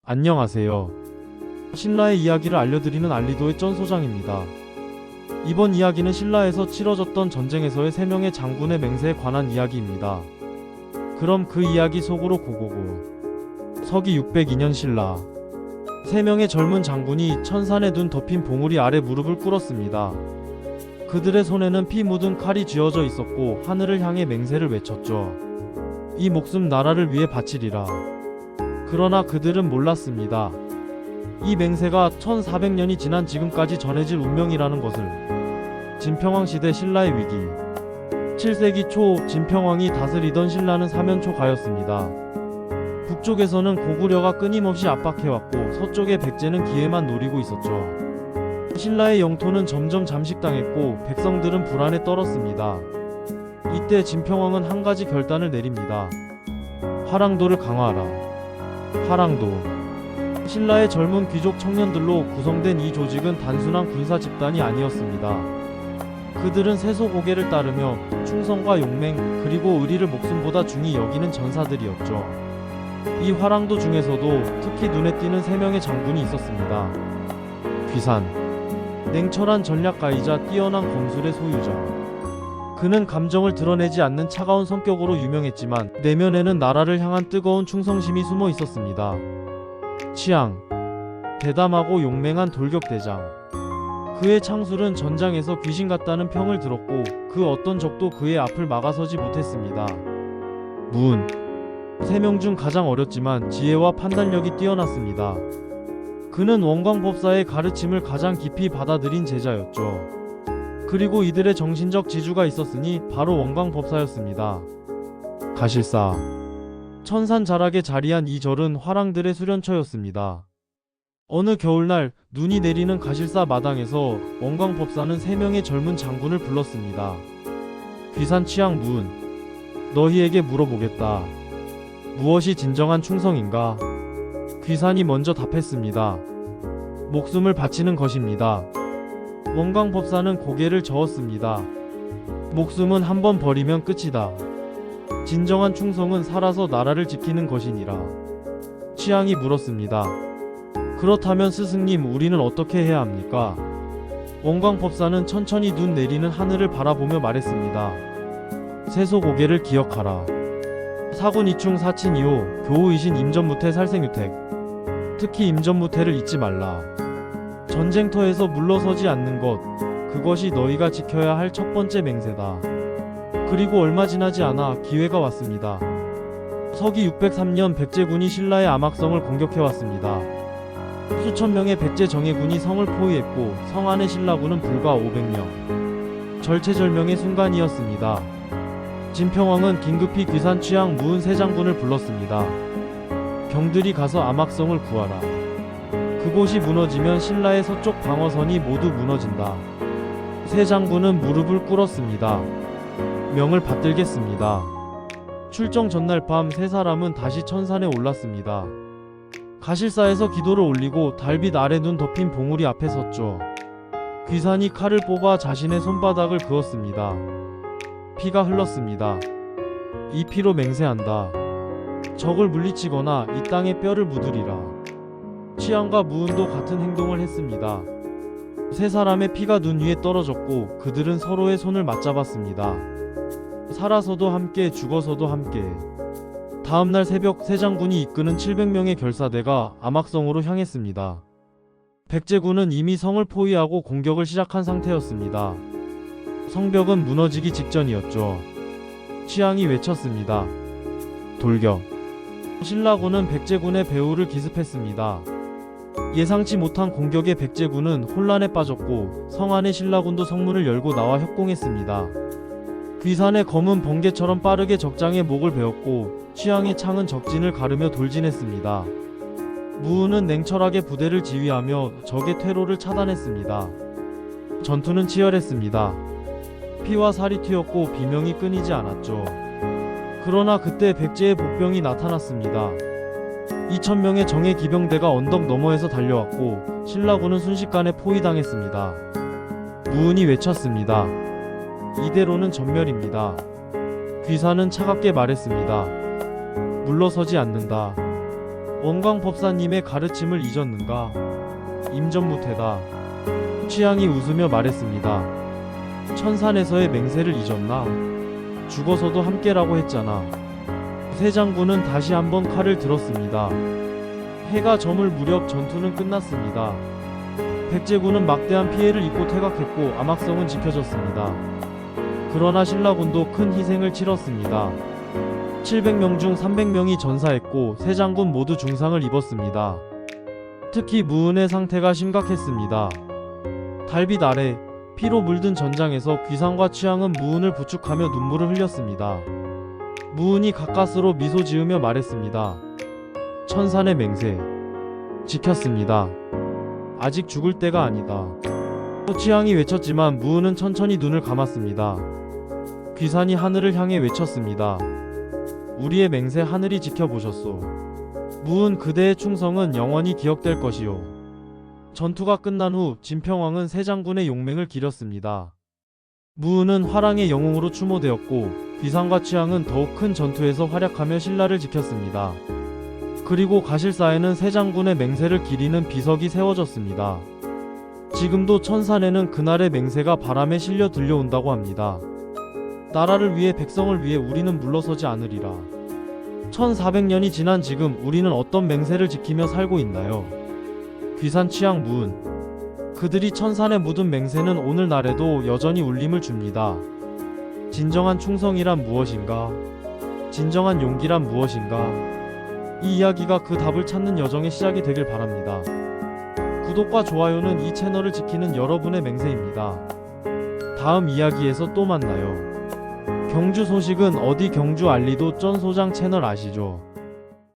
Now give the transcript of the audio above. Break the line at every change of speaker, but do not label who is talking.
안녕하세요. 신라의 이야기를 알려드리는 알리도의 쩐소장입니다. 이번 이야기는 신라에서 치러졌던 전쟁에서의 3명의 장군의 맹세에 관한 이야기입니다. 그럼 그 이야기 속으로 고고고. 서기 602년 신라. 3명의 젊은 장군이 천산에 둔 덮인 봉우리 아래 무릎을 꿇었습니다. 그들의 손에는 피 묻은 칼이 쥐어져 있었고 하늘을 향해 맹세를 외쳤죠. 이 목숨 나라를 위해 바치리라. 그러나 그들은 몰랐습니다. 이 맹세가 1400년이 지난 지금까지 전해질 운명이라는 것을. 진평왕 시대 신라의 위기. 7세기 초 진평왕이 다스리던 신라는 사면초가였습니다. 북쪽에서는 고구려가 끊임없이 압박해왔고 서쪽의 백제는 기회만 노리고 있었죠. 신라의 영토는 점점 잠식당했고 백성들은 불안에 떨었습니다. 이때 진평왕은 한 가지 결단을 내립니다. 화랑도를 강화하라. 화랑도. 신라의 젊은 귀족 청년들로 구성된 이 조직은 단순한 군사 집단이 아니었습니다. 그들은 세소고개를 따르며 충성과 용맹 그리고 의리를 목숨보다 중히 여기는 전사들이었죠. 이 화랑도 중에서도 특히 눈에 띄는 3명의 장군이 있었습니다. 귀산. 냉철한 전략가이자 뛰어난 검술의 소유자. 그는 감정을 드러내지 않는 차가운 성격으로 유명했지만 내면에는 나라를 향한 뜨거운 충성심이 숨어 있었습니다. 취향. 대담하고 용맹한 돌격대장. 그의 창술은 전장에서 귀신 같다는 평을 들었고 그 어떤 적도 그의 앞을 막아서지 못했습니다. 문. 3명 중 가장 어렸지만 지혜와 판단력이 뛰어났습니다. 그는 원광법사의 가르침을 가장 깊이 받아들인 제자였죠. 그리고 이들의 정신적 지주가 있었으니 바로 원광법사였습니다. 가실사. 천산 자락에 자리한 이 절은 화랑들의 수련처였습니다. 어느 겨울날 눈이 내리는 가실사 마당에서 원광법사는 3명의 젊은 장군을 불렀습니다. 귀산 취향 무은. 너희에게 물어보겠다. 무엇이 진정한 충성인가? 귀산이 먼저 답했습니다. 목숨을 바치는 것입니다. 원광법사는 고개를 저었습니다. 목숨은 한 번 버리면 끝이다. 진정한 충성은 살아서 나라를 지키는 것이니라. 취향이 물었습니다. 그렇다면 스승님, 우리는 어떻게 해야 합니까? 원광법사는 천천히 눈 내리는 하늘을 바라보며 말했습니다. 세소고개를 기억하라. 사군이충 사친이요 교우이신 임전무태 살생유택. 특히 임전무태를 잊지 말라. 전쟁터에서 물러서지 않는 것, 그것이 너희가 지켜야 할 첫 번째 맹세다. 그리고 얼마 지나지 않아 기회가 왔습니다. 서기 603년 백제군이 신라의 암악성을 공격해왔습니다. 수천 명의 백제 정예군이 성을 포위했고 성 안의 신라군은 불과 500명. 절체절명의 순간이었습니다. 진평왕은 긴급히 귀산 취향 무은 세 장군을 불렀습니다. 병들이 가서 암악성을 구하라. 그곳이 무너지면 신라의 서쪽 방어선이 모두 무너진다. 세 장군은 무릎을 꿇었습니다. 명을 받들겠습니다. 출정 전날 밤 세 사람은 다시 천산에 올랐습니다. 가실사에서 기도를 올리고 달빛 아래 눈 덮인 봉우리 앞에 섰죠. 귀산이 칼을 뽑아 자신의 손바닥을 그었습니다. 피가 흘렀습니다. 이 피로 맹세한다. 적을 물리치거나 이 땅에 뼈를 묻으리라. 취향과 무은도 같은 행동을 했습니다. 세 사람의 피가 눈 위에 떨어졌고 그들은 서로의 손을 맞잡았습니다. 살아서도 함께 죽어서도 함께. 다음날 새벽 세 장군이 이끄는 700명의 결사대가 암악성으로 향했습니다. 백제군은 이미 성을 포위하고 공격을 시작한 상태였습니다. 성벽은 무너지기 직전이었죠. 취향이 외쳤습니다. 돌격. 신라군은 백제군의 배후를 기습했습니다. 예상치 못한 공격에 백제군은 혼란에 빠졌고 성 안의 신라군도 성문을 열고 나와 협공했습니다. 귀산의 검은 번개처럼 빠르게 적장의 목을 베었고 취향의 창은 적진을 가르며 돌진했습니다. 무은은 냉철하게 부대를 지휘하며 적의 퇴로를 차단했습니다. 전투는 치열했습니다. 피와 살이 튀었고 비명이 끊이지 않았죠. 그러나 그때 백제의 복병이 나타났습니다. 2000명의 정예 기병대가 언덕 너머에서 달려왔고 신라군은 순식간에 포위당했습니다. 무은이 외쳤습니다. 이대로는 전멸입니다. 귀산은 차갑게 말했습니다. 물러서지 않는다. 원광법사님의 가르침을 잊었는가? 임전무태다. 취향이 웃으며 말했습니다. 천산에서의 맹세를 잊었나? 죽어서도 함께라고 했잖아. 새 장군은 다시 한번 칼을 들었습니다. 해가 저물 무렵 전투는 끝났습니다. 백제군은 막대한 피해를 입고 퇴각했고 암학성은 지켜졌습니다. 그러나 신라군도 큰 희생을 치렀습니다. 700명 중 300명이 전사했고 세 장군 모두 중상을 입었습니다. 특히 무은의 상태가 심각했습니다. 달빛 아래 피로 물든 전장에서 귀상과 취향은 무은을 부축하며 눈물을 흘렸습니다. 무은이 가까스로 미소 지으며 말했습니다. 천산의 맹세 지켰습니다. 아직 죽을 때가 아니다. 취향이 외쳤지만 무은은 천천히 눈을 감았습니다. 귀산이 하늘을 향해 외쳤습니다. 우리의 맹세 하늘이 지켜보셨소. 무은 그대의 충성은 영원히 기억될 것이요. 전투가 끝난 후 진평왕은 세 장군의 용맹을 기렸습니다. 무은은 화랑의 영웅으로 추모되었고 귀상과 취향은 더욱 큰 전투에서 활약하며 신라를 지켰습니다. 그리고 가실사에는 세 장군의 맹세를 기리는 비석이 세워졌습니다. 지금도 천산에는 그날의 맹세가 바람에 실려 들려온다고 합니다. 나라를 위해 백성을 위해 우리는 물러서지 않으리라. 1400년이 지난 지금 우리는 어떤 맹세를 지키며 살고 있나요? 귀산 취향 무은 그들이 천산에 묻은 맹세는 오늘날에도 여전히 울림을 줍니다. 진정한 충성이란 무엇인가? 진정한 용기란 무엇인가? 이 이야기가 그 답을 찾는 여정의 시작이 되길 바랍니다. 구독과 좋아요는 이 채널을 지키는 여러분의 맹세입니다. 다음 이야기에서 또 만나요. 경주 소식은 어디 경주 알리도 쩐 소장 채널 아시죠?